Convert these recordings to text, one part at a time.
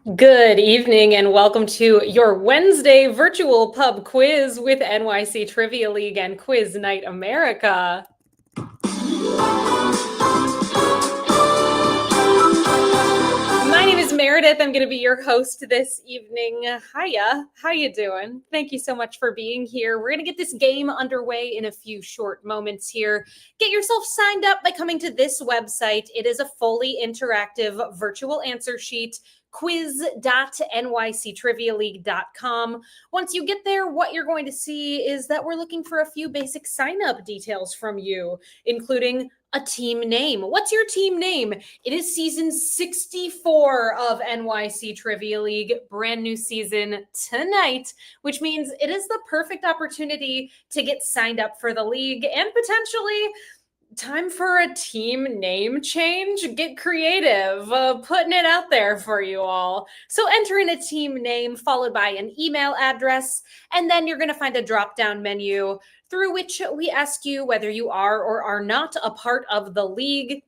Good evening and welcome to your Wednesday virtual pub quiz with NYC Trivia League and Quiz Night America. My name is Meredith. I'm going to be your host this evening. Hiya, how you doing? Thank you so much for being here. We're going to get this game underway in a few short moments here. Get yourself signed up by coming to this website. It is a fully interactive virtual answer sheet, quiz.nyctrivialeague.com. Once you get there, what you're going to see is that we're looking for a few basic sign-up details from you, including a team name. What's your team name? It is season 64 of NYC Trivia League, brand new season tonight, which means it is the perfect opportunity to get signed up for the league and potentially time for a team name change. Get creative, putting it out there for you all. So enter in a team name followed by an email address, and then you're going to find a drop-down menu through which we ask you whether you are or are not a part of the league.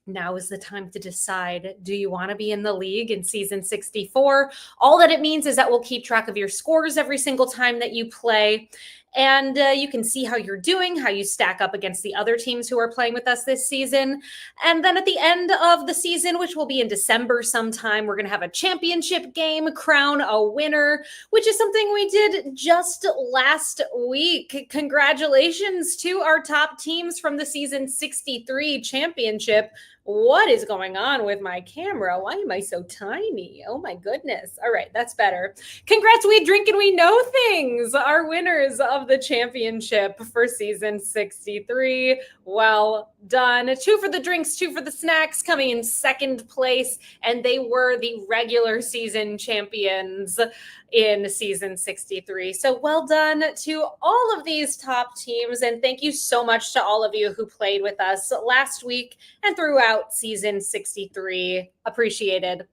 Now is the time to decide, do you want to be in the league in season 64? All that it means is that we'll keep track of your scores every single time that you play. And you can see how you're doing, how you stack up against the other teams who are playing with us this season. And then at the end of the season, which will be in December sometime, we're going to have a championship game, crown a winner, which is something we did just last week. Congratulations to our top teams from the season 63 championship. What is going on with my camera? Why am I so tiny? Oh my goodness. All right, that's better. Congrats, We Drink and We Know Things, our winners of the championship for season 63. Well done. 2 for the drinks, 2 for the snacks, coming in second place, and they were the regular season champions in season 63. So well done to all of these top teams, and thank you so much to all of you who played with us last week and throughout season 63. Appreciated.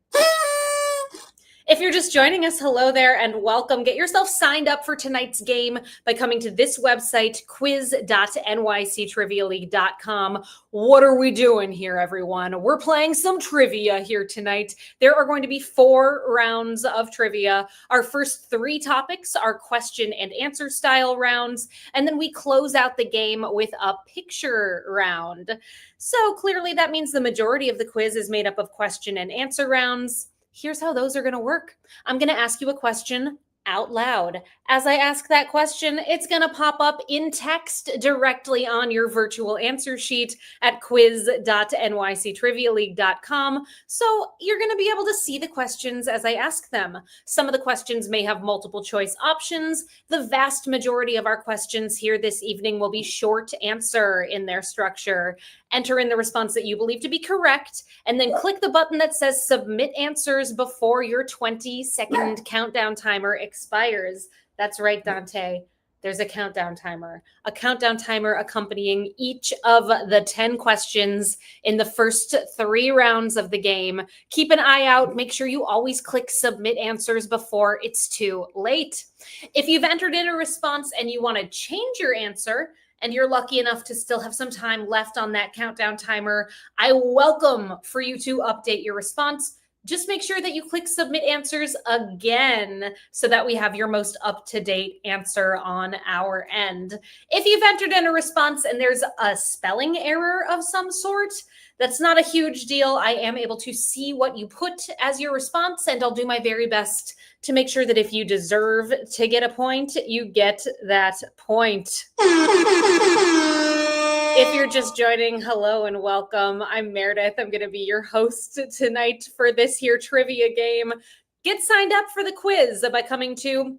If you're just joining us, hello there and welcome. Get yourself signed up for tonight's game by coming to this website, quiz.nyctrivialeague.com. What are we doing here, everyone? We're playing some trivia here tonight. There are going to be 4 rounds of trivia. Our first 3 topics are question and answer style rounds, and then we close out the game with a picture round. So clearly that means the majority of the quiz is made up of question and answer rounds. Here's how those are going to work. I'm going to ask you a question out loud. As I ask that question, it's going to pop up in text directly on your virtual answer sheet at quiz.nyctrivialeague.com. So you're going to be able to see the questions as I ask them. Some of the questions may have multiple choice options. The vast majority of our questions here this evening will be short answer in their structure. Enter in the response that you believe to be correct, and then click the button that says submit answers before your 20-second countdown timer expires. That's right, Dante. There's a countdown timer accompanying each of the 10 questions in the first 3 rounds of the game. Keep an eye out. Make sure you always click submit answers before it's too late. If you've entered in a response and you want to change your answer, and you're lucky enough to still have some time left on that countdown timer, I welcome for you to update your response. Just make sure that you click submit answers again so that we have your most up-to-date answer on our end. If you've entered in a response and there's a spelling error of some sort, that's not a huge deal. I am able to see what you put as your response, and I'll do my very best to make sure that if you deserve to get a point, you get that point. If you're just joining, hello and welcome. I'm Meredith. I'm going to be your host tonight for this here trivia game. Get signed up for the quiz by coming to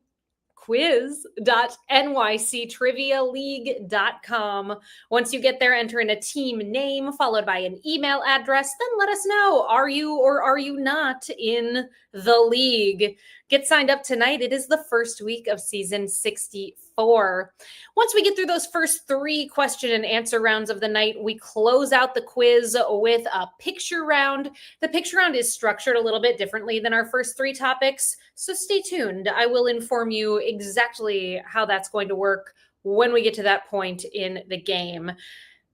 quiz.nyctrivialeague.com. Once you get there, enter in a team name followed by an email address. Then let us know, are you or are you not in the league? Get signed up tonight. It is the first week of season 64. Once we get through those first 3 question and answer rounds of the night, we close out the quiz with a picture round. The picture round is structured a little bit differently than our first 3 topics, so stay tuned. I will inform you exactly how that's going to work when we get to that point in the game.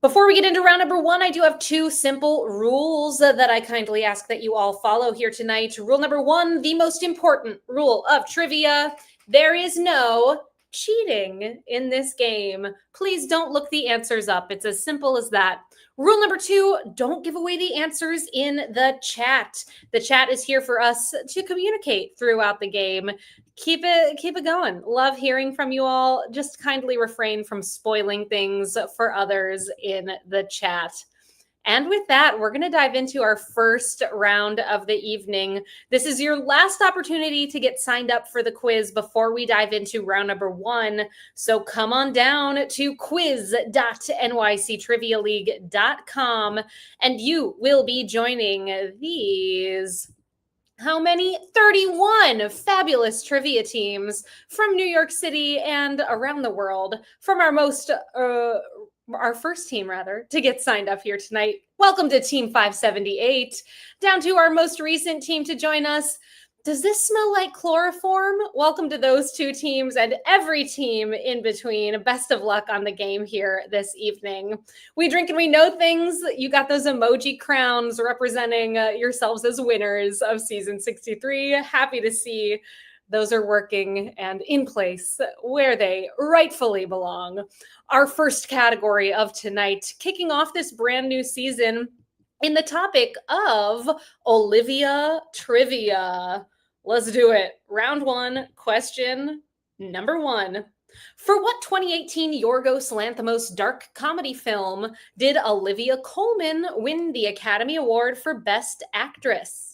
Before we get into round number one, I do have two simple rules that I kindly ask that you all follow here tonight. Rule number one, the most important rule of trivia: there is no cheating in this game. Please don't look the answers up. It's as simple as that. Rule number two, don't give away the answers in the chat. The chat is here for us to communicate throughout the game. Keep it going. Love hearing from you all. Just kindly refrain from spoiling things for others in the chat. And with that, we're going to dive into our first round of the evening. This is your last opportunity to get signed up for the quiz before we dive into round number one. So come on down to quiz.nyctrivialeague.com and you will be joining these, how many? 31 fabulous trivia teams from New York City and around the world, from our first team rather, to get signed up here tonight. Welcome to Team 578, down to our most recent team to join us. Does this smell like chloroform? Welcome to those two teams and every team in between. Best of luck on the game here this evening. We drink and we know things. You got those emoji crowns representing yourselves as winners of season 63. Happy to see those are working and in place where they rightfully belong. Our first category of tonight, kicking off this brand new season in the topic of Olivia trivia. Let's do it. Round one, question number one. For what 2018 Yorgos Lanthimos dark comedy film did Olivia Colman win the Academy Award for Best Actress?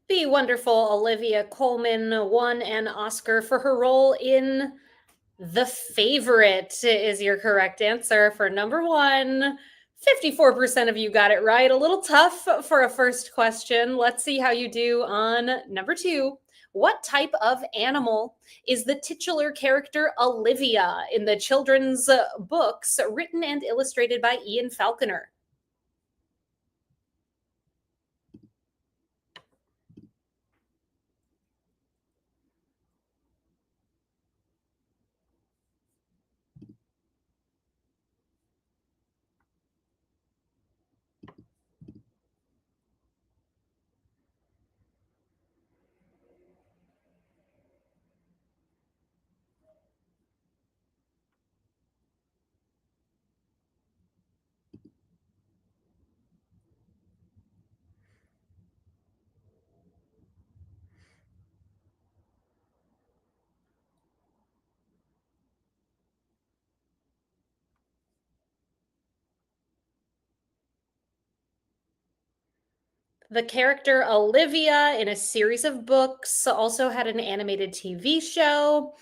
The wonderful Olivia Colman won an Oscar for her role in The Favorite is your correct answer for number one. 54% of you got it right. A little tough for a first question. Let's see how you do on number two. What type of animal is the titular character Olivia in the children's books written and illustrated by Ian Falconer? The character Olivia in a series of books also had an animated TV show.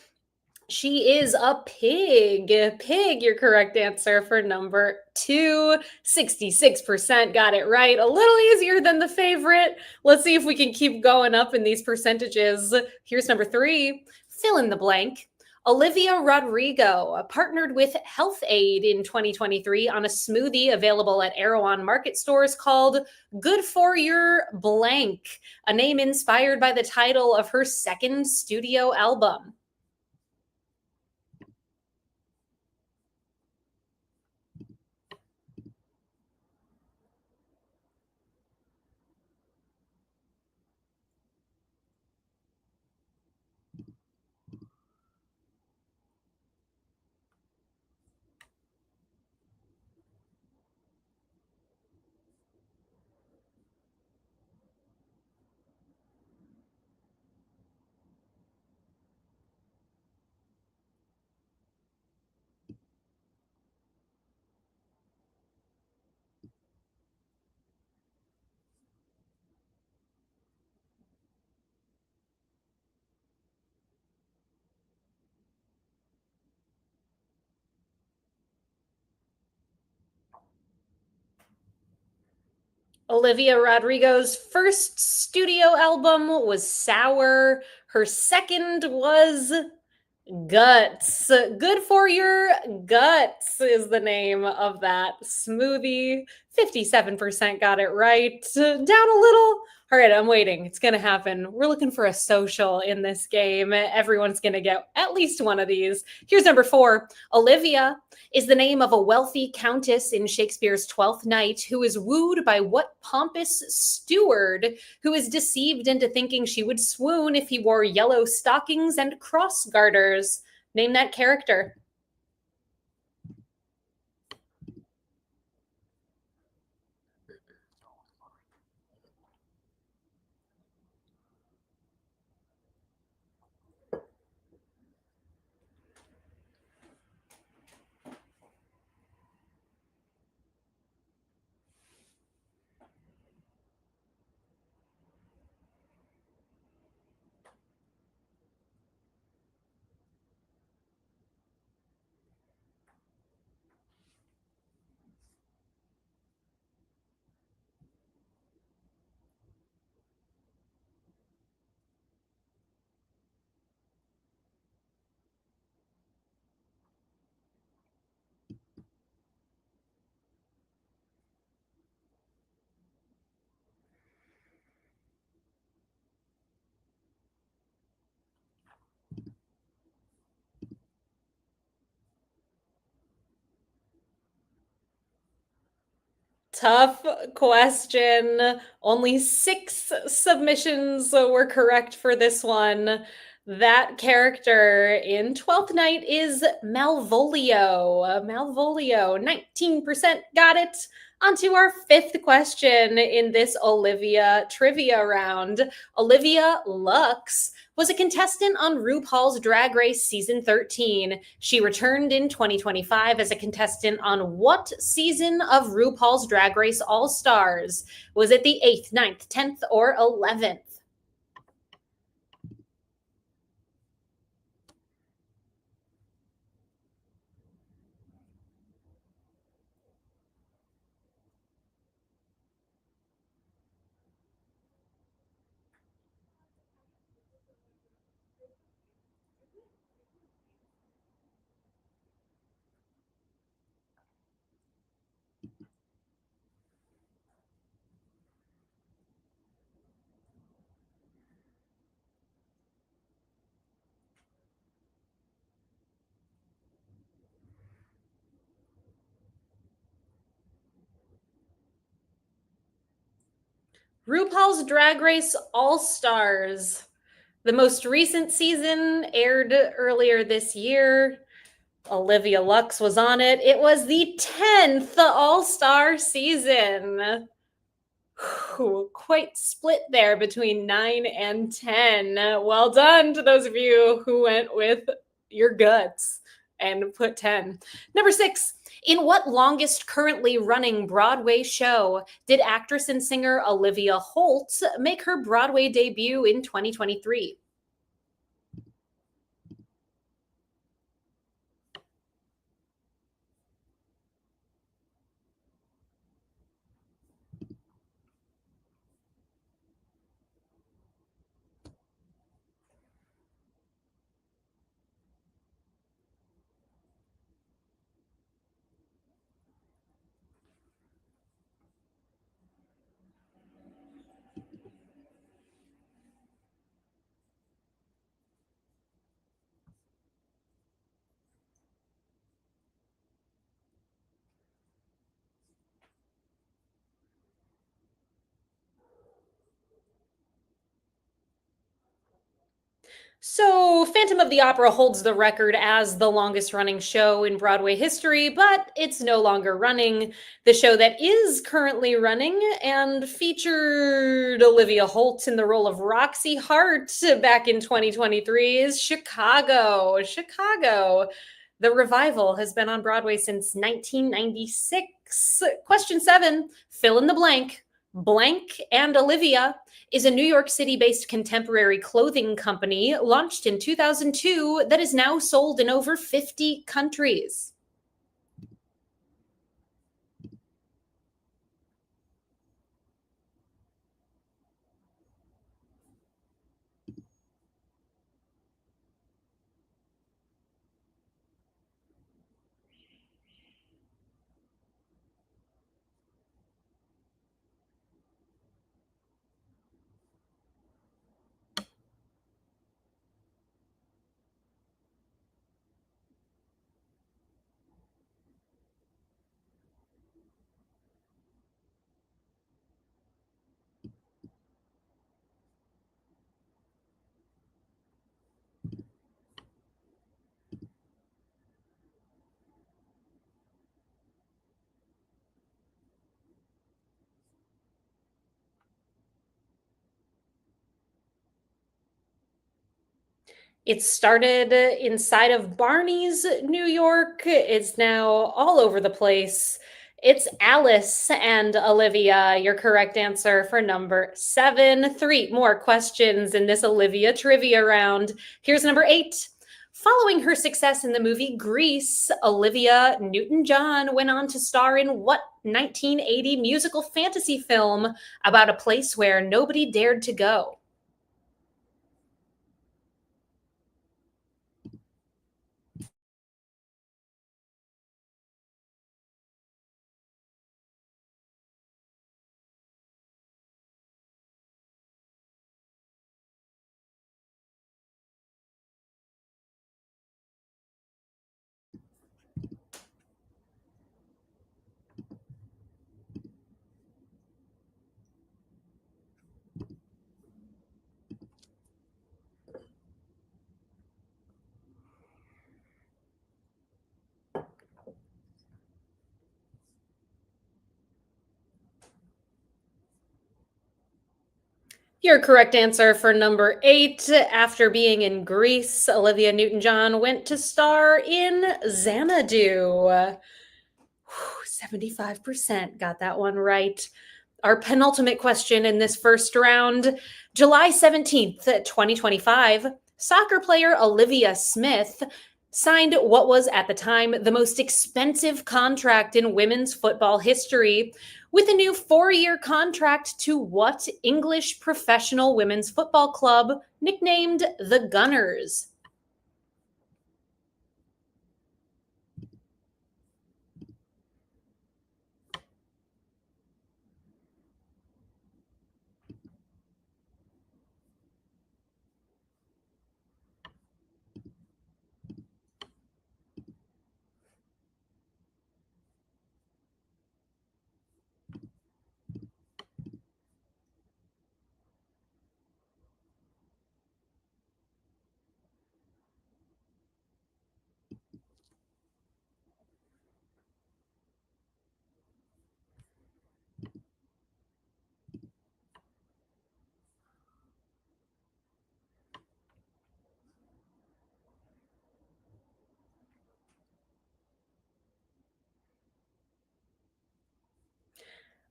She is a pig. Pig, your correct answer for number two. 66% got it right. A little easier than The Favorite. Let's see if we can keep going up in these percentages. Here's number three. Fill in the blank. Olivia Rodrigo partnered with Health Aid in 2023 on a smoothie available at Erewhon Market stores called Good For Your Blank, a name inspired by the title of her second studio album. Olivia Rodrigo's first studio album was Sour. Her second was Guts. Good for your guts is the name of that smoothie. 57% got it right. Down a little. All right, I'm waiting. It's going to happen. We're looking for a social in this game. Everyone's going to get at least one of these. Here's number 4. Olivia is the name of a wealthy countess in Shakespeare's Twelfth Night who is wooed by what pompous steward who is deceived into thinking she would swoon if he wore yellow stockings and cross garters. Name that character. Tough question. Only 6 submissions were correct for this one. That character in Twelfth Night is Malvolio. Malvolio, 19% got it. On to our 5th question in this Olivia trivia round. Olivia Lux was a contestant on RuPaul's Drag Race Season 13. She returned in 2025 as a contestant on what season of RuPaul's Drag Race All Stars? Was it the 8th, 9th, 10th, or 11th? RuPaul's Drag Race All Stars. The most recent season aired earlier this year. Olivia Lux was on it. It was the 10th All Star season. Quite split there between 9 and 10. Well done to those of you who went with your guts and put 10. Number 6. In what longest currently running Broadway show did actress and singer Olivia Holt make her Broadway debut in 2023? So, Phantom of the Opera holds the record as the longest running show in Broadway history, but it's no longer running. The show that is currently running and featured Olivia Holt in the role of Roxy Hart back in 2023 is Chicago. Chicago. The revival has been on Broadway since 1996. Question 7, fill in the blank. Blank and Olivia is a New York City-based contemporary clothing company launched in 2002 that is now sold in over 50 countries. It started inside of Barney's, New York. It's now all over the place. It's Alice and Olivia, your correct answer for number 7. 3 more questions in this Olivia trivia round. Here's number 8. Following her success in the movie Grease, Olivia Newton-John went on to star in what 1980 musical fantasy film about a place where nobody dared to go? Your correct answer for number 8. After being in Greece, Olivia Newton-John went to star in Xanadu. 75% got that one right. Our penultimate question in this first round. July 17th, 2025, soccer player Olivia Smith signed what was at the time the most expensive contract in women's football history with a new 4-year contract to what English professional women's football club nicknamed the Gunners?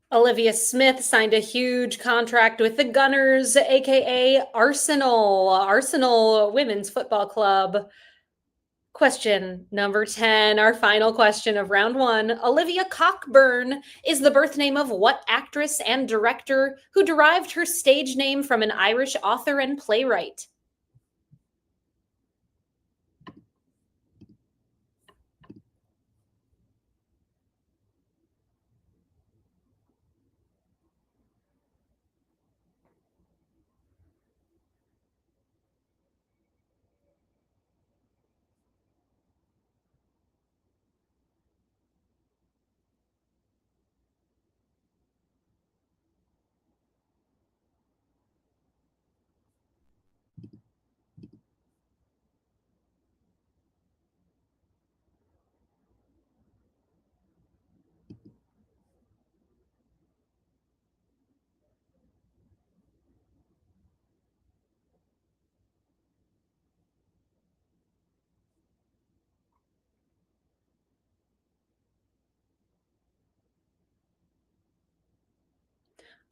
Olivia Smith signed a huge contract with the Gunners, aka Arsenal Women's Football Club. Question number 10, our final question of round 1. Olivia Cockburn is the birth name of what actress and director who derived her stage name from an Irish author and playwright?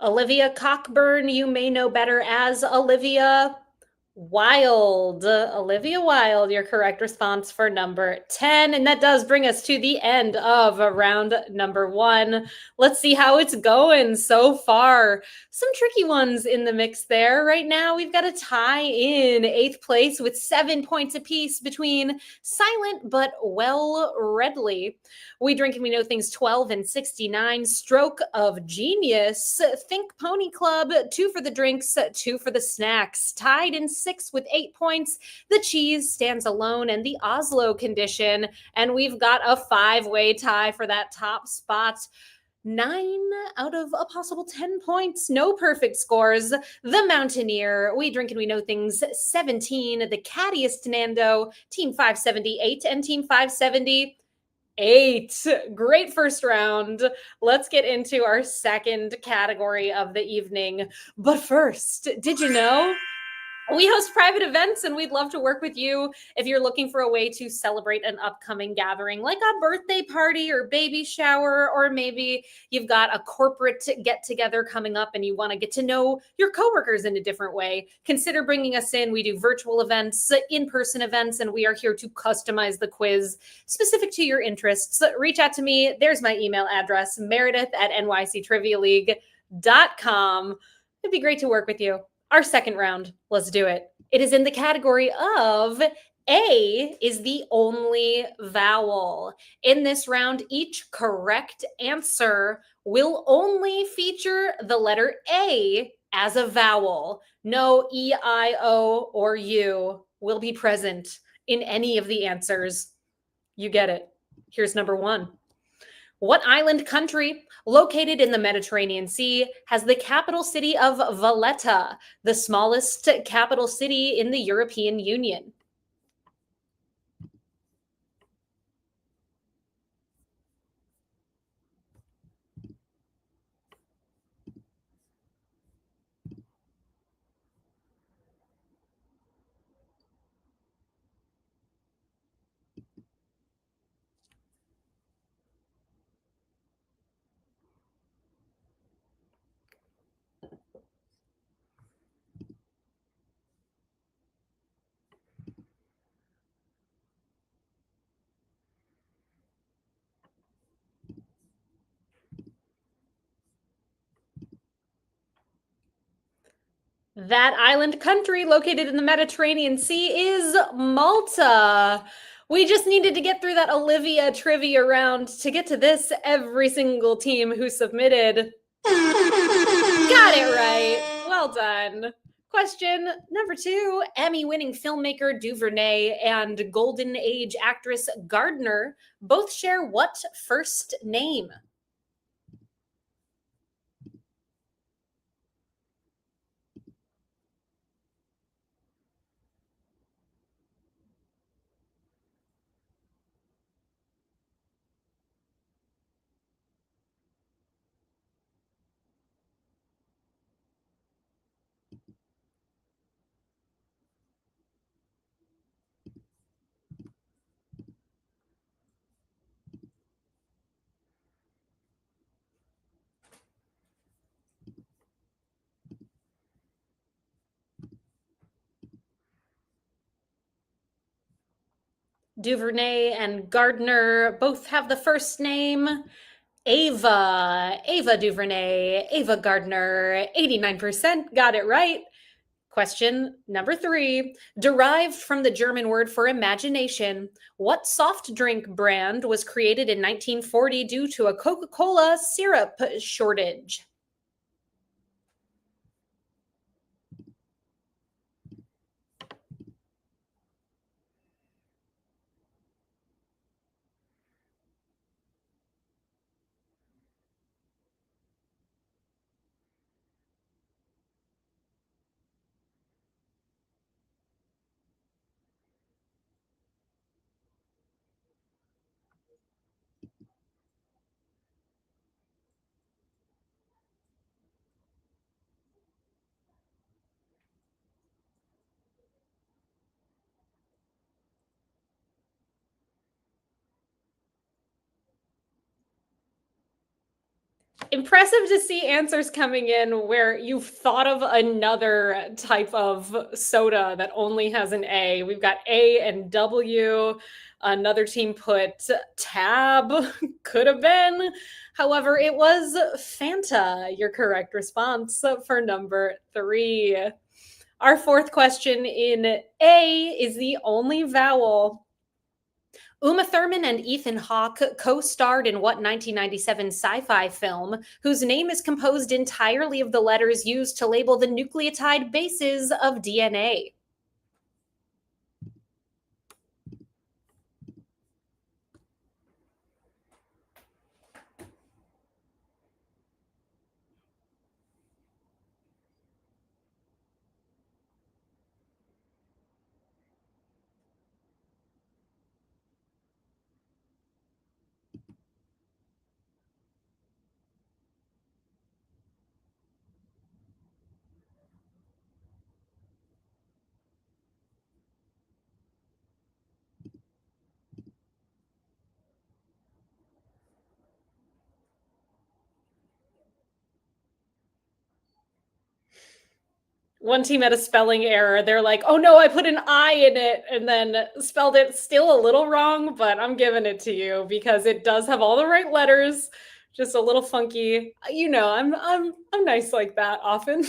Olivia Cockburn, you may know better as Olivia Wilde. Olivia Wilde, your correct response for number 10. And that does bring us to the end of round number 1. Let's see how it's going so far. Some tricky ones in the mix there. Right now, we've got a tie in 8th place with 7 points apiece between Silent but Well Redley. We Drink and We Know Things 12 and 69. Stroke of Genius. Think Pony Club. 2 for the drinks, 2 for the snacks. Tied in 6 with 8 points. The Cheese stands alone and the Oslo Condition. And we've got a 5-way tie for that top spot. 9 out of a possible 10 points. No perfect scores. The Mountaineer, We Drink and We Know Things 17. The Cattiest Nando, Team 578 and Team 578. Great first round. Let's get into our second category of the evening. But first, did you know We host private events and we'd love to work with you if you're looking for a way to celebrate an upcoming gathering like a birthday party or baby shower, or maybe you've got a corporate get together coming up and you want to get to know your coworkers in a different way. Consider bringing us in. We do virtual events, in person events, and we are here to customize the quiz specific to your interests. Reach out to me. There's my email address, meredith at nyctrivialeague.com. It'd be great to work with you. Our second round, let's do it. It is in the category of A is the only vowel. In this round, each correct answer will only feature the letter A as a vowel. No E, I, O, or U will be present in any of the answers. You get it. Here's number one. What island country, located in the Mediterranean Sea, has the capital city of Valletta, the smallest capital city in the European Union? That island country located in the Mediterranean Sea is Malta. We just needed to get through that Olivia trivia round to get to this. Every single team who submitted got it right. Well done. Question number two. Emmy-winning filmmaker DuVernay and Golden Age actress Gardner both share what first name? DuVernay and Gardner both have the first name Ava DuVernay, Ava Gardner, 89% got it right. Question number three. Derived from the German word for imagination, what soft drink brand was created in 1940 due to a Coca-Cola syrup shortage? Impressive to see answers coming in where you've thought of another type of soda that only has an A. We've got A and W. Another team put Tab, could have been. However, it was Fanta, your correct response for number three. Our fourth question in A is the only vowel. Uma Thurman and Ethan Hawke co starred in what 1997 sci fi film whose name is composed entirely of the letters used to label the nucleotide bases of DNA? One team had a spelling error. They're like, "Oh no, I put an I in it and then spelled it still a little wrong, but I'm giving it to you because it does have all the right letters, just a little funky." I'm nice like that often.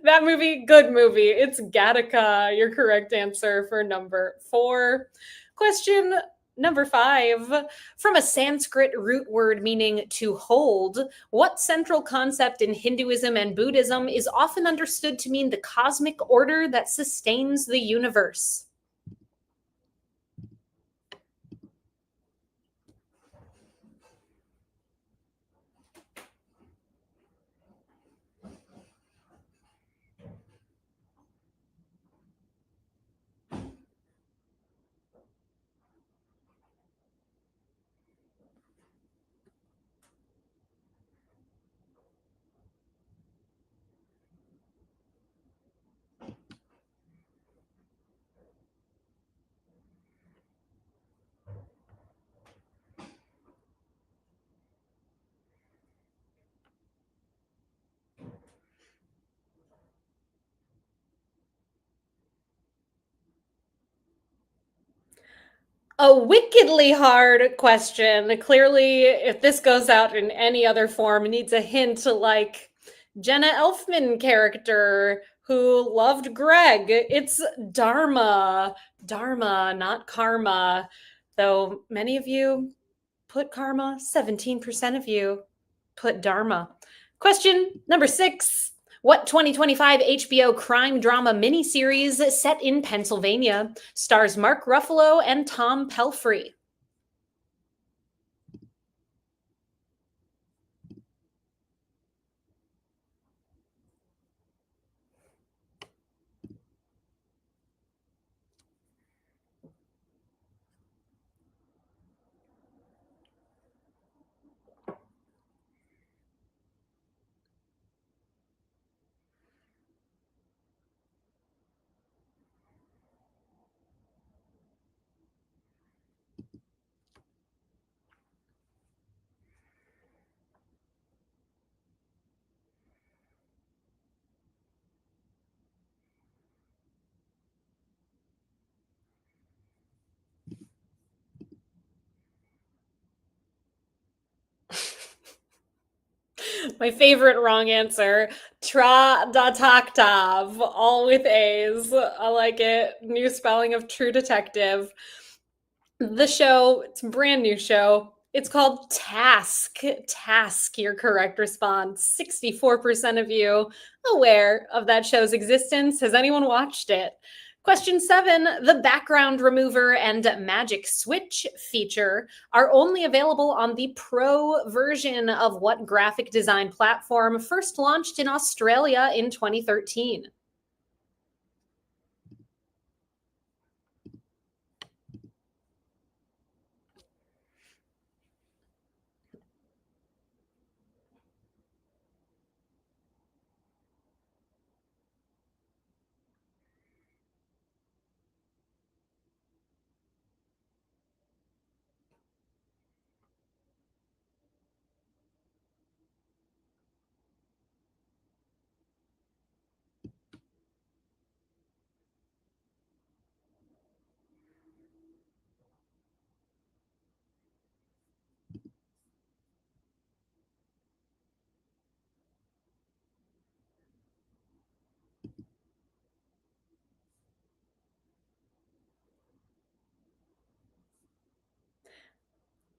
That movie, good movie. It's Gattaca. Your correct answer for number 4. Question number 5. From a Sanskrit root word meaning to hold, what central concept in Hinduism and Buddhism is often understood to mean the cosmic order that sustains the universe? A wickedly hard question. Clearly, if this goes out in any other form, it needs a hint like Jenna Elfman character who loved Greg. It's Dharma. Dharma, not karma. Though many of you put karma, 17% of you put dharma. Question number 6. What 2025 HBO crime drama miniseries set in Pennsylvania stars Mark Ruffalo and Tom Pelphrey? My favorite wrong answer. Tra da taktav, all with A's. I like it. New spelling of True Detective. The show, it's a brand new show. It's called Task. Task, your correct response. 64% of you aware of that show's existence. Has anyone watched it? Question 7. The background remover and magic switch feature are only available on the pro version of what graphic design platform first launched in Australia in 2013?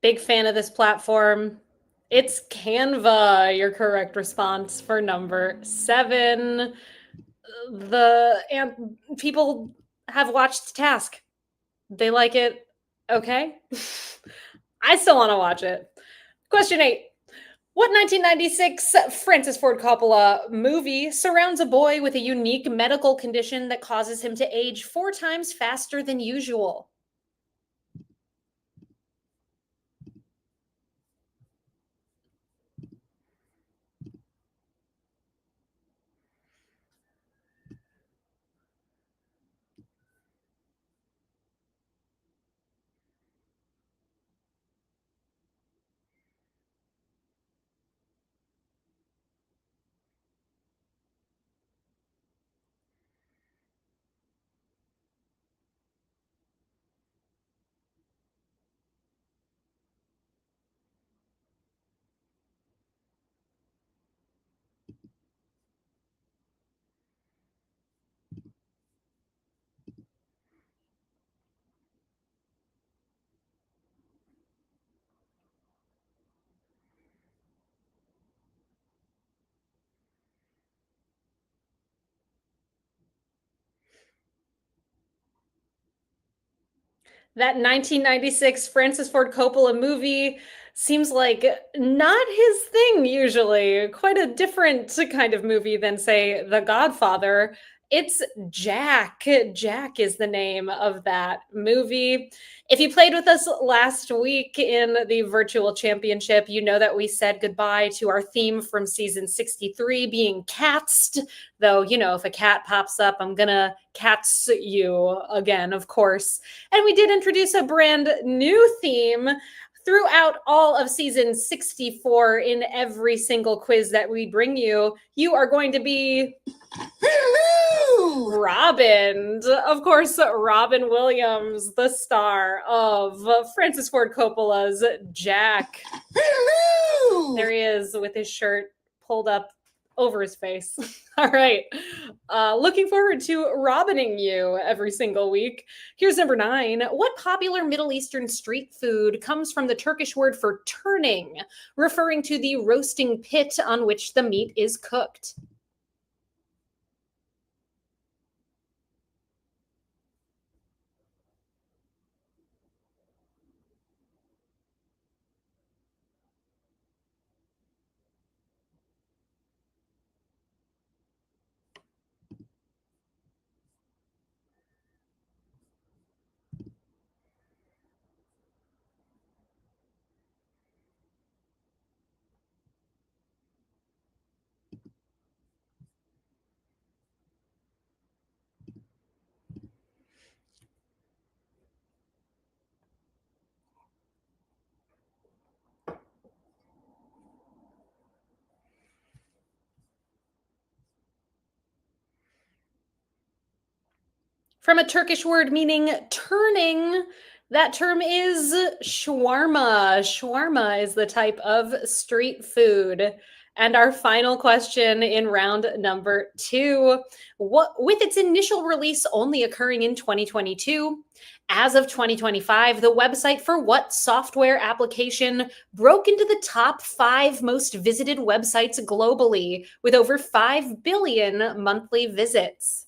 Big fan of this platform. It's Canva, your correct response for number 7. The and people have watched Task. They like it. Okay. I still want to watch it. Question 8. What 1996 Francis Ford Coppola movie surrounds a boy with a unique medical condition that causes him to age 4 times faster than usual? That 1996 Francis Ford Coppola movie seems like not his thing usually. Quite a different kind of movie than, say, The Godfather. It's Jack. Jack is the name of that movie. If you played with us last week in the virtual championship, you know that we said goodbye to our theme from season 63 being cats. Though, if a cat pops up, I'm gonna cats you again, of course. And we did introduce a brand new theme throughout all of season 64 in every single quiz that we bring you. You are going to be Robin. Of course, Robin Williams, the star of Francis Ford Coppola's Jack. There he is with his shirt pulled up over his face. All right. Looking forward to robining you every single week. Here's number 9. What popular Middle Eastern street food comes from the Turkish word for turning, referring to the roasting pit on which the meat is cooked? From a Turkish word meaning turning, that term is shawarma. Shawarma is the type of street food. And our final question in round number 2, with its initial release only occurring in 2022, as of 2025, the website for what software application broke into the top 5 most visited websites globally with over 5 billion monthly visits?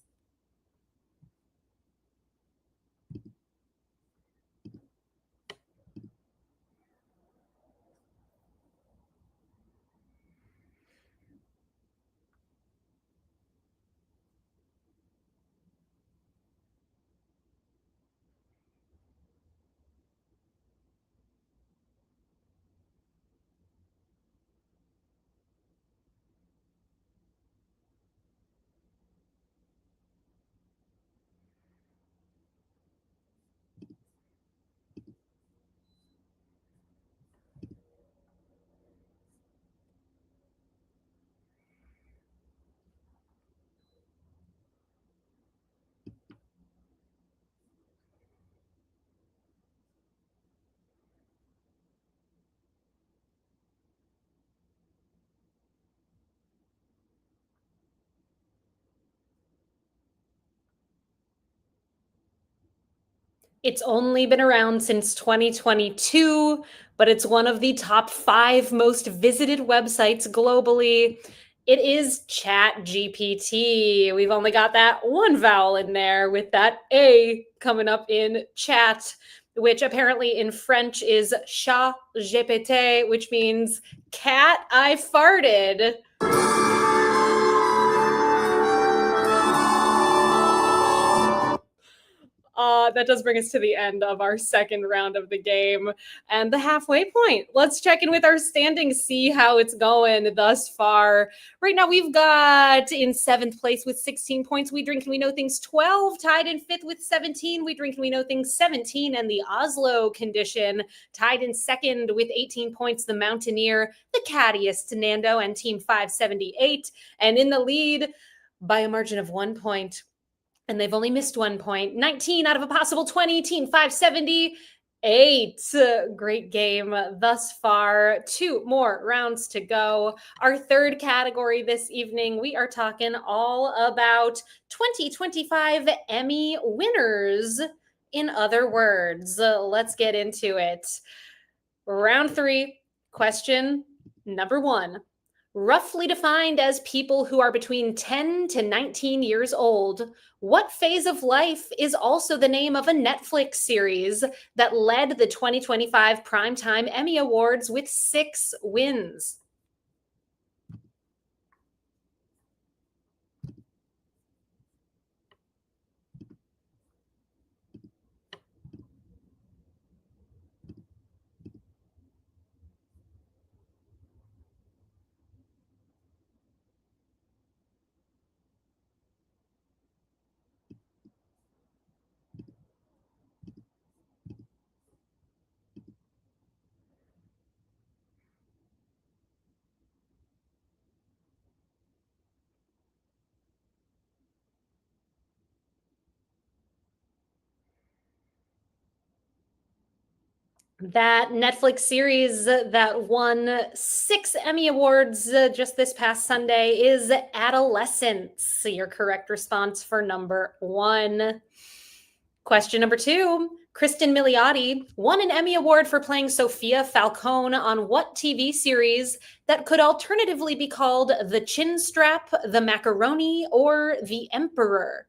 It's only been around since 2022, but it's one of the top 5 most visited websites globally. It is ChatGPT. We've only got that one vowel in there with that A coming up in chat, which apparently in French is chat GPT, which means cat I farted. That does bring us to the end of our second round of the game and the halfway point. Let's check in with our standings, see how it's going thus far. Right now, we've got in 7th place with 16 points, We Drink and We Know Things 12, tied in 5th with 17, We Drink and We Know Things 17, and the Oslo Condition, tied in 2nd with 18 points, the Mountaineer, the Caddiest, Nando, and Team 578, and in the lead by a margin of 1 point. And they've only missed 1 point. 19 out of a possible 20, Team 578. Great game thus far. 2 more rounds to go. Our third category this evening, we are talking all about 2025 Emmy winners. In other words, let's get into it. Round 3, question number 1. Roughly defined as people who are between 10 to 19 years old, what phase of life is also the name of a Netflix series that led the 2025 Primetime Emmy Awards with 6 wins? That Netflix series that won 6 Emmy Awards just this past Sunday is Adolescence. Your correct response for number one. Question number two. Kristen Milioti won an Emmy Award for playing Sophia Falcone on what TV series that could alternatively be called The Chin Strap, The Macaroni, or The Emperor?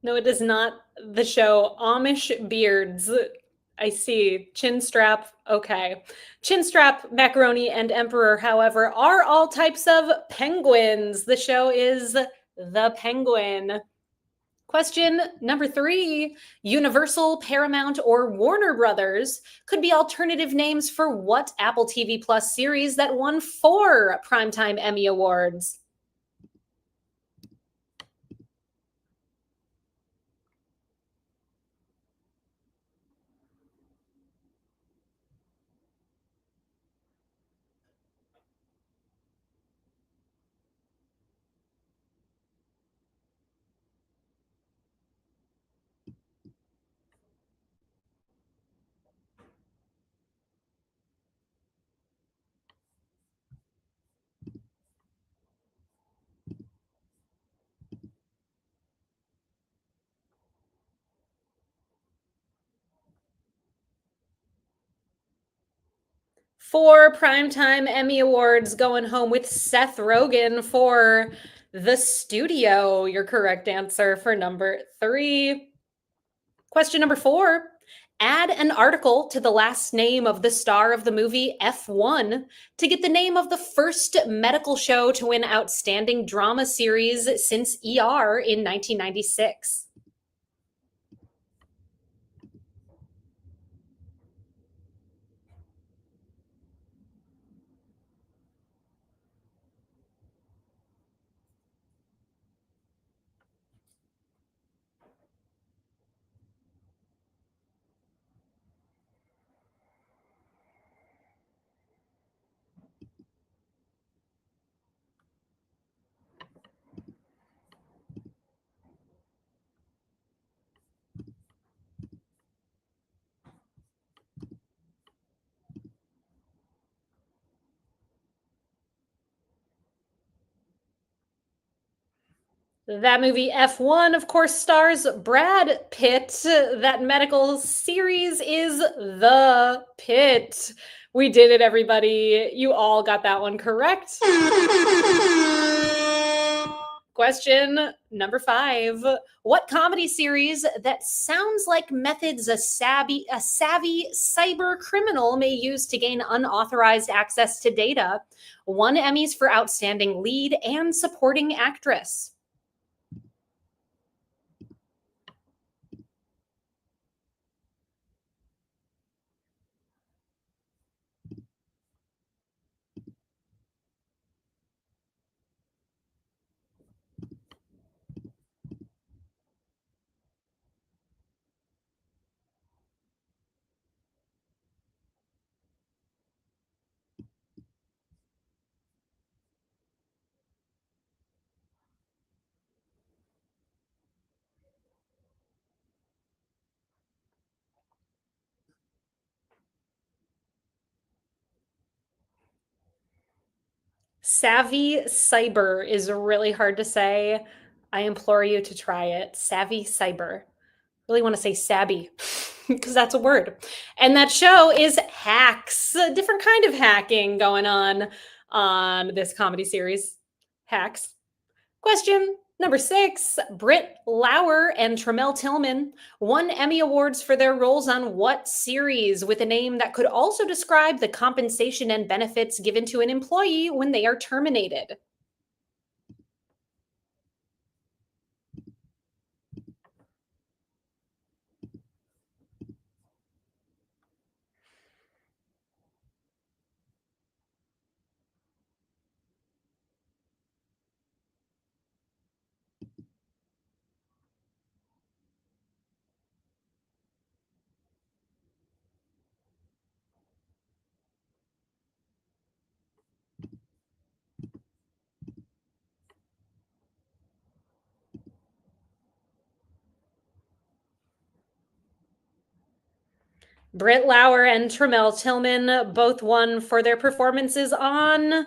No, it is not the show Amish Beards. I see. Chin strap. Okay. Chin strap, macaroni, and emperor, however, are all types of penguins. The show is The Penguin. Question number three. Universal, Paramount, or Warner Brothers could be alternative names for what Apple TV Plus series that won 4 Primetime Emmy Awards? Four Primetime Emmy Awards going home with Seth Rogen for The Studio. Your correct answer for number three. Question number four. Add an article to the last name of the star of the movie F1 to get the name of the first medical show to win Outstanding Drama Series since ER in 1996. That movie F1, of course, stars Brad Pitt. That medical series is The Pit. We did it, everybody. You all got that one correct. Question number five. What comedy series that sounds like methods a savvy cyber criminal may use to gain unauthorized access to data won Emmys for Outstanding Lead and Supporting Actress? Savvy Cyber is really hard to say. I implore you to try it. Savvy Cyber. Really want to say sabby because that's a word. And that show is Hacks, a different kind of hacking going on this comedy series, Hacks. Question number 6. Britt Lauer and Tremel Tillman won Emmy Awards for their roles on what series with a name that could also describe the compensation and benefits given to an employee when they are terminated? Britt Lauer and Tremel Tillman both won for their performances on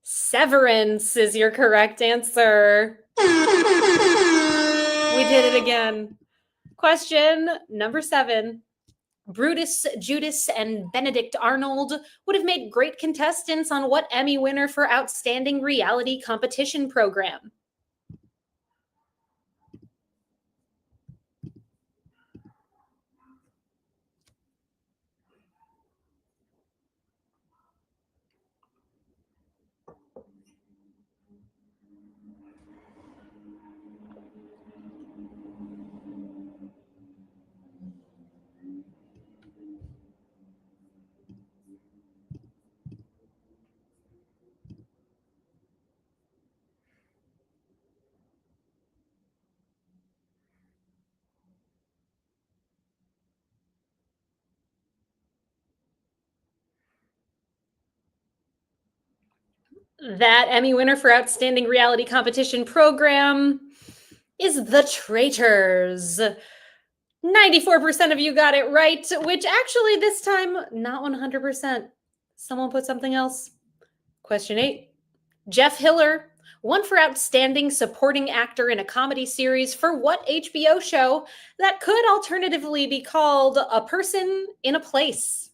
Severance is your correct answer. We did it again. Question number 7. Brutus, Judas, and Benedict Arnold would have made great contestants on what Emmy winner for Outstanding Reality Competition program? That Emmy winner for Outstanding Reality Competition program is The Traitors. 94% of you got it right, which actually this time, not 100%. Someone put something else. Question 8. Jeff Hiller won for Outstanding Supporting Actor in a Comedy Series for what HBO show that could alternatively be called A Person in a Place?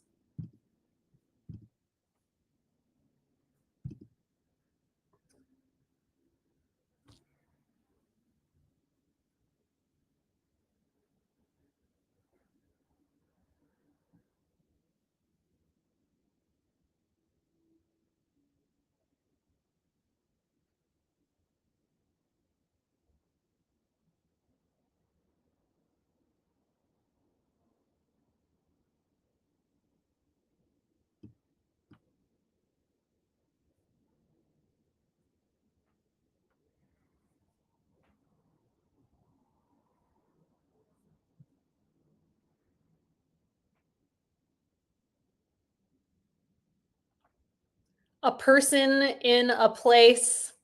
A Person in a Place.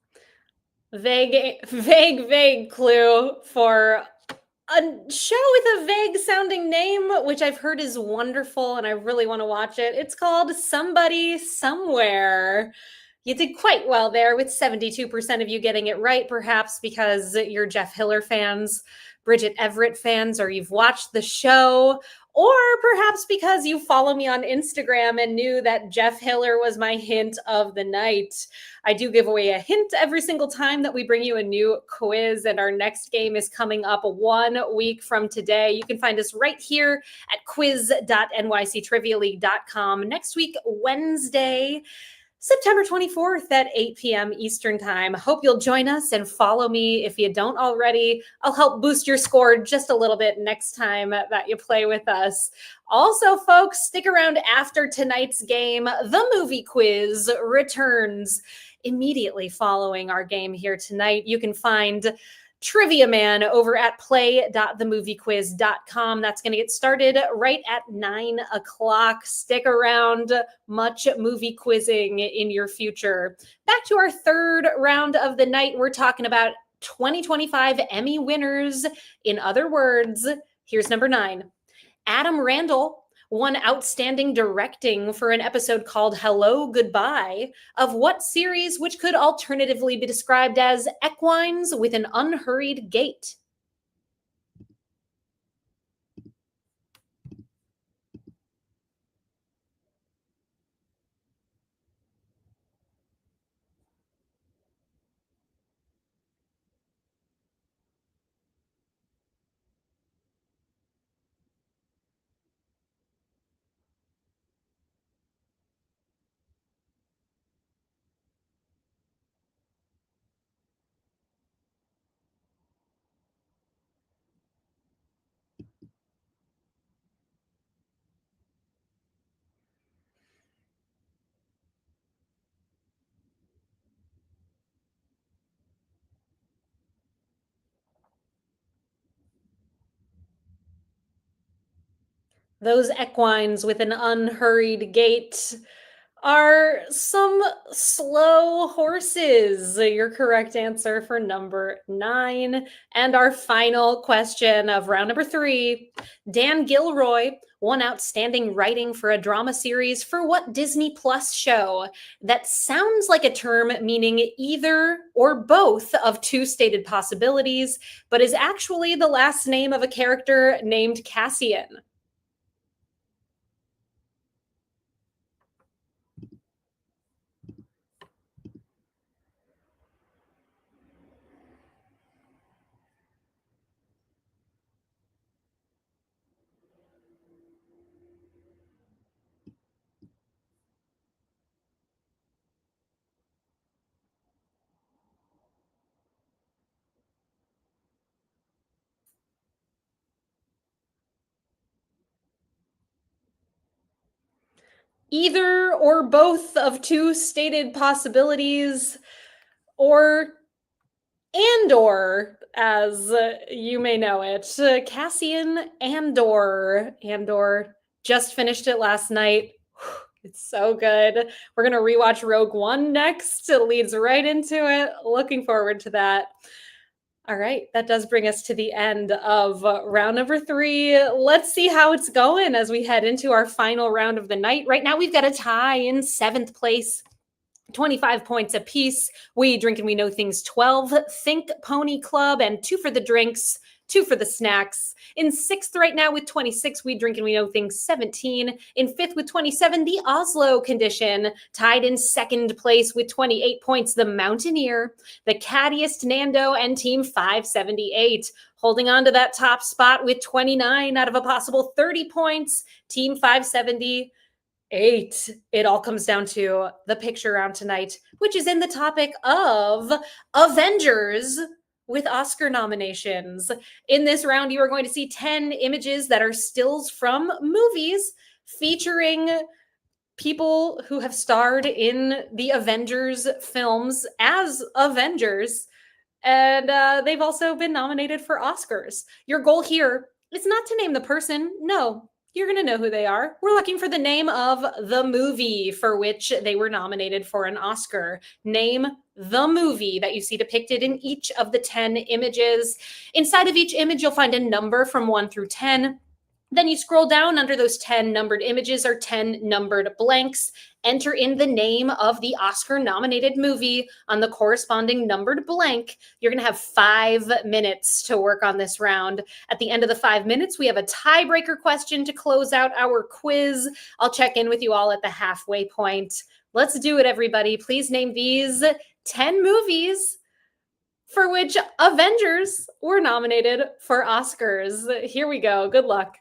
Vague clue for a show with a vague sounding name, which I've heard is wonderful and I really want to watch it. It's called Somebody Somewhere. You did quite well there with 72% of you getting it right, perhaps because you're Jeff Hiller fans, Bridget Everett fans, or you've watched the show, or perhaps because you follow me on Instagram and knew that Jeff Hiller was my hint of the night. I do give away a hint every single time that we bring you a new quiz, and our next game is coming up 1 week from today. You can find us right here at quiz.nyctrivialeague.com next week, Wednesday, September 24th at 8 p.m. Eastern Time. Hope you'll join us and follow me if you don't already. I'll help boost your score just a little bit next time that you play with us. Also, folks, stick around after tonight's game. The movie quiz returns immediately following our game here tonight. You can find Trivia Man over at play.themoviequiz.com. That's going to get started right at 9 o'clock. Stick around. Much movie quizzing in your future. Back to our third round of the night. We're talking about 2025 Emmy winners. In other words, here's number 9. Adam Randall won Outstanding Directing for an episode called Hello, Goodbye, of what series, which could alternatively be described as Equines with an Unhurried Gait? Those equines with an unhurried gait are some slow horses. Your correct answer for number 9. And our final question of round number 3. Dan Gilroy won Outstanding Writing for a Drama Series for what Disney Plus show that sounds like a term meaning either or both of two stated possibilities, but is actually the last name of a character named Cassian? Either or both of two stated possibilities, or Andor, as you may know it. Cassian Andor. Andor just finished it last night. It's so good. We're going to rewatch Rogue One next. It leads right into it. Looking forward to that. All right, that does bring us to the end of round number 3. Let's see how it's going as we head into our final round of the night. Right now, we've got a tie in 7th place. 25 points apiece. We Drink and We Know Things 12, Think Pony Club, and 2 for the drinks, 2 for the snacks. In 6th right now with 26, We Drink and We Know Things 17. In 5th with 27, The Oslo Condition. Tied in 2nd place with 28 points, The Mountaineer, The Cattiest Nando, and Team 578. Holding on to that top spot with 29 out of a possible 30 points, Team 570. 8. It all comes down to the picture round tonight, which is in the topic of Avengers with Oscar nominations. In this round, you are going to see 10 images that are stills from movies featuring people who have starred in the Avengers films as Avengers. And they've also been nominated for Oscars. Your goal here is not to name the person. No, you're going to know who they are. We're looking for the name of the movie for which they were nominated for an Oscar. Name the movie that you see depicted in each of the 10 images. Inside of each image, you'll find a number from 1 through 10. Then you scroll down under those 10 numbered images are 10 numbered blanks. Enter in the name of the Oscar nominated movie on the corresponding numbered blank. You're going to have 5 minutes to work on this round. At the end of the 5 minutes, we have a tiebreaker question to close out our quiz. I'll check in with you all at the halfway point. Let's do it, everybody. Please name these 10 movies for which Avengers were nominated for Oscars. Here we go. Good luck.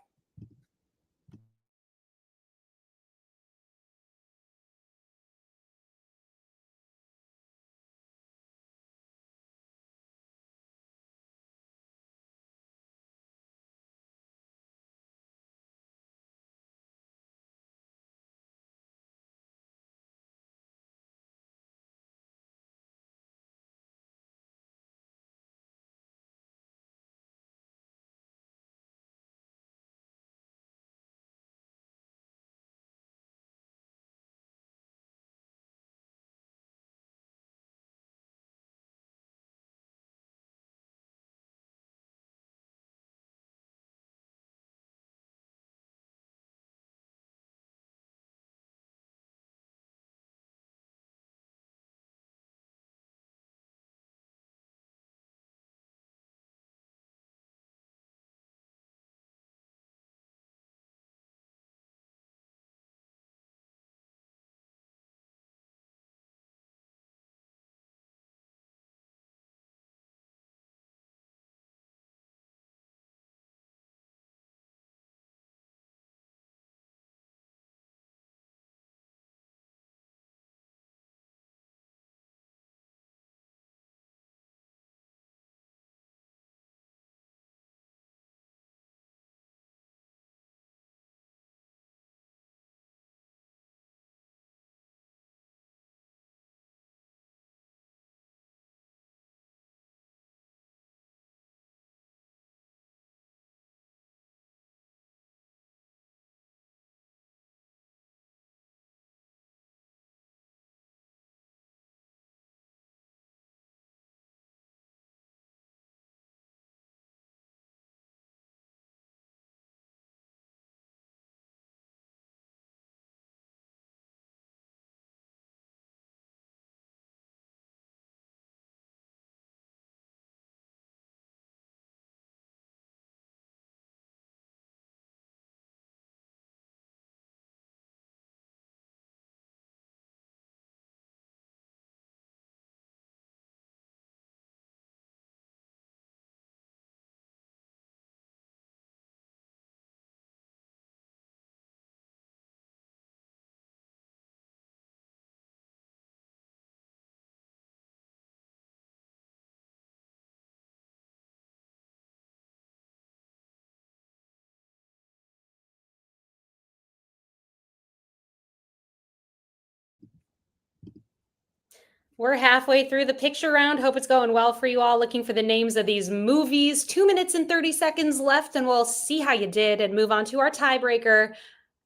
We're halfway through the picture round. Hope it's going well for you all. Looking for the names of these movies. 2 minutes and 30 seconds left, and we'll see how you did and move on to our tiebreaker.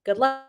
Good luck.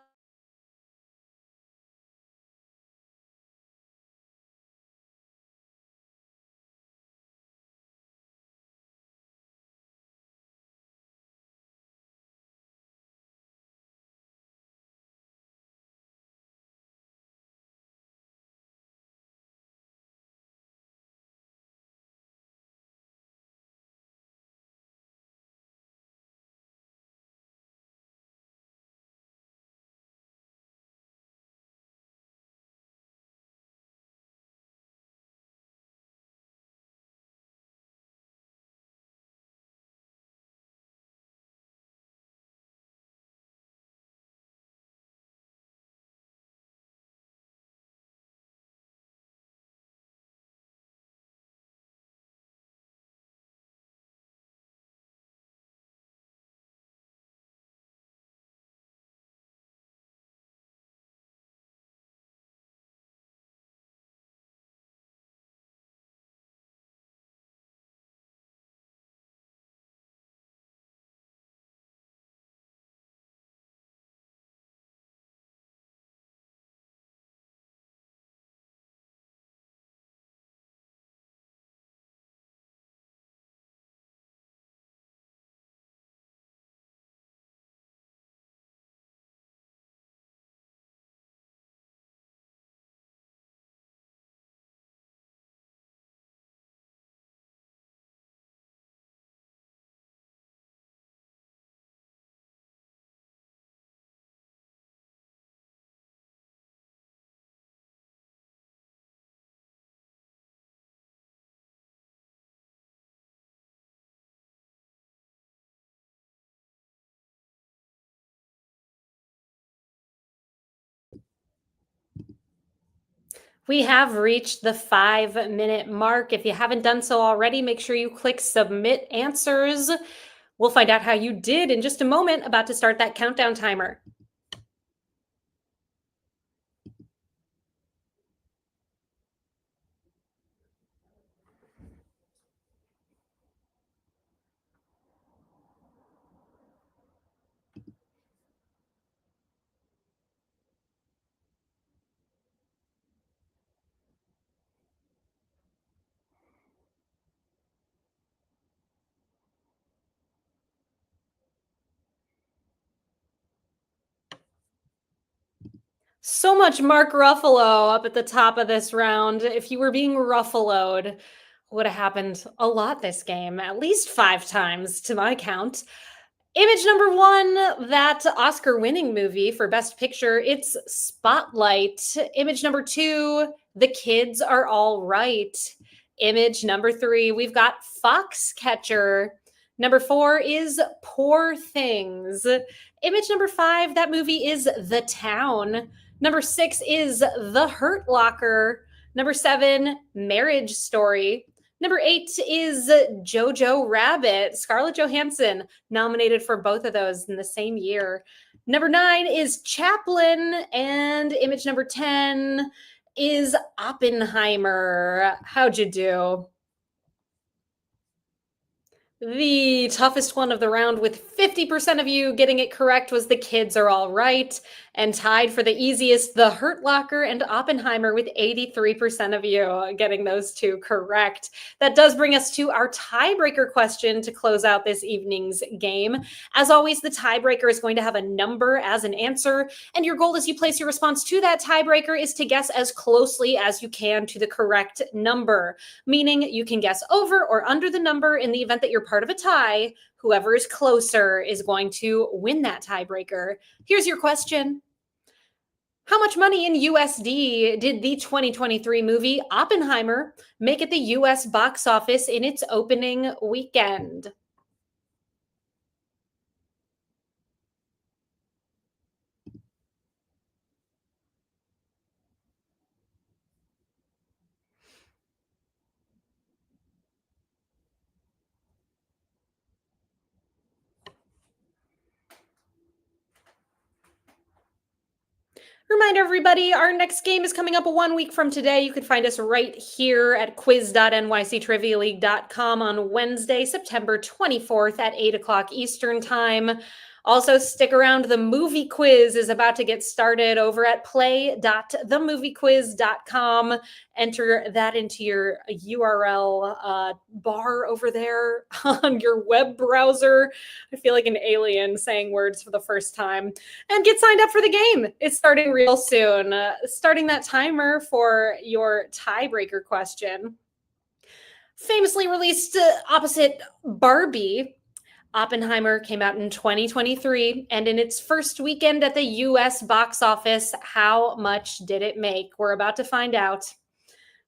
We have reached the 5 minute mark. If you haven't done so already, make sure you click submit answers. We'll find out how you did in just a moment. About to start that countdown timer. So much Mark Ruffalo up at the top of this round. If you were being Ruffaloed, would have happened a lot this game, at least 5 times to my count. Image number one, that Oscar winning movie for Best Picture, it's Spotlight. Image number two, The Kids Are All Right. Image number three, we've got Foxcatcher. Number four is Poor Things. Image number five, that movie is The Town. Number six is The Hurt Locker. Number seven, Marriage Story. Number eight is Jojo Rabbit. Scarlett Johansson nominated for both of those in the same year. Number nine is Chaplin. And image number 10 is Oppenheimer. How'd you do? The toughest one of the round, with 50% of you getting it correct, was The Kids Are All Right. And tied for the easiest, The Hurt Locker and Oppenheimer, with 83% of you getting those two correct. That does bring us to our tiebreaker question to close out this evening's game. As always, the tiebreaker is going to have a number as an answer. And your goal as you place your response to that tiebreaker is to guess as closely as you can to the correct number, meaning you can guess over or under the number. In the event that you're part of a tie, whoever is closer is going to win that tiebreaker. Here's your question. How much money in USD did the 2023 movie Oppenheimer make at the US box office in its opening weekend? Reminder everybody, our next game is coming up 1 week from today. You can find us right here at quiz.nyctrivialeague.com on Wednesday, September 24th at 8 o'clock Eastern Time. Also, stick around. The movie quiz is about to get started over at play.themoviequiz.com. Enter that into your URL bar over there on your web browser. I feel like an alien saying words for the first time. And get signed up for the game. It's starting real soon. Starting that timer for your tiebreaker question. Famously released opposite Barbie, Oppenheimer came out in 2023, and in its first weekend at the US box office, how much did it make? We're about to find out.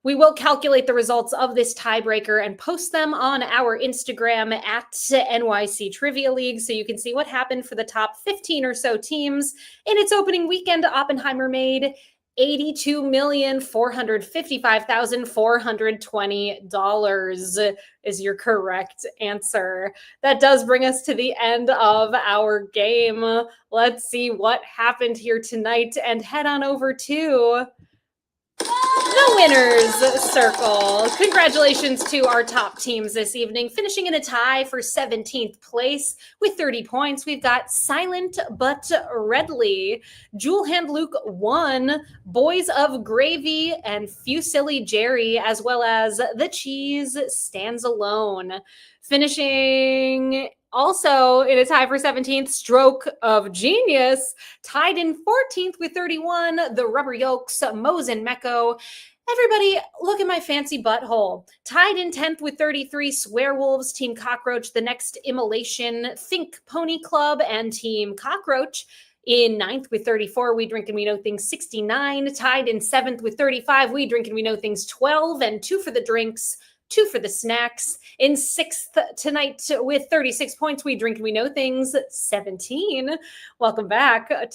We will calculate the results of this tiebreaker and post them on our Instagram at NYC Trivia League so you can see what happened for the top 15 or so teams. In its opening weekend, Oppenheimer made $82,455,420 is your correct answer. That does bring us to the end of our game. Let's see what happened here tonight and head on over to the winners circle. Congratulations to our top teams this evening. Finishing in a tie for 17th place with 30 points, we've got Silent But Redly, Jewel Hand Luke 1, Boys of Gravy, and Fusilly Jerry, as well as The Cheese Stands Alone. Finishing also in a tie for 17th, Stroke of Genius, tied in 14th with 31, The Rubber Yolks, Mose and Mecco. Everybody, look at my fancy butthole. Tied in 10th with 33, Swearwolves, Team Cockroach, The Next Immolation, Think Pony Club, and Team Cockroach. In 9th with 34, We Drink and We Know Things 69. Tied in 7th with 35, We Drink and We Know Things 12, and 2 for the drinks, 2 for the snacks. In 6th tonight with 36 points, We Drink and We Know Things 17. Welcome back to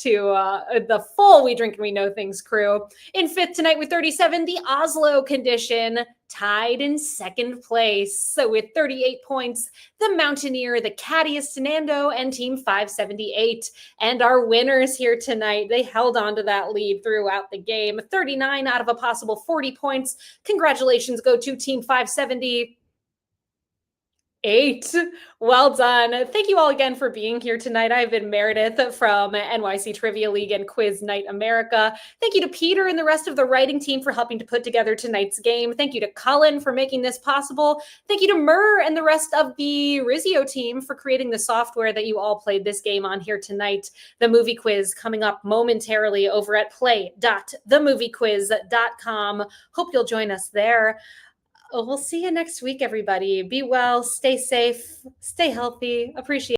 the full We Drink and We Know Things crew. In 5th tonight with 37, The Oslo Condition, tied in 2nd place. So with 38 points, The Mountaineer, The Cattiest Nando, and Team 578. And our winners here tonight, they held on to that lead throughout the game. 39 out of a possible 40 points. Congratulations go to Team 578. Well done. Thank you all again for being here tonight. I've been Meredith from NYC Trivia League and Quiz Night America. Thank you to Peter and the rest of the writing team for helping to put together tonight's game. Thank you to Cullen for making this possible. Thank you to Murr and the rest of the Rizio team for creating the software that you all played this game on here tonight. The movie quiz coming up momentarily over at play.themoviequiz.com. Hope you'll join us there. We'll see you next week, everybody. Be well, stay safe, stay healthy, appreciate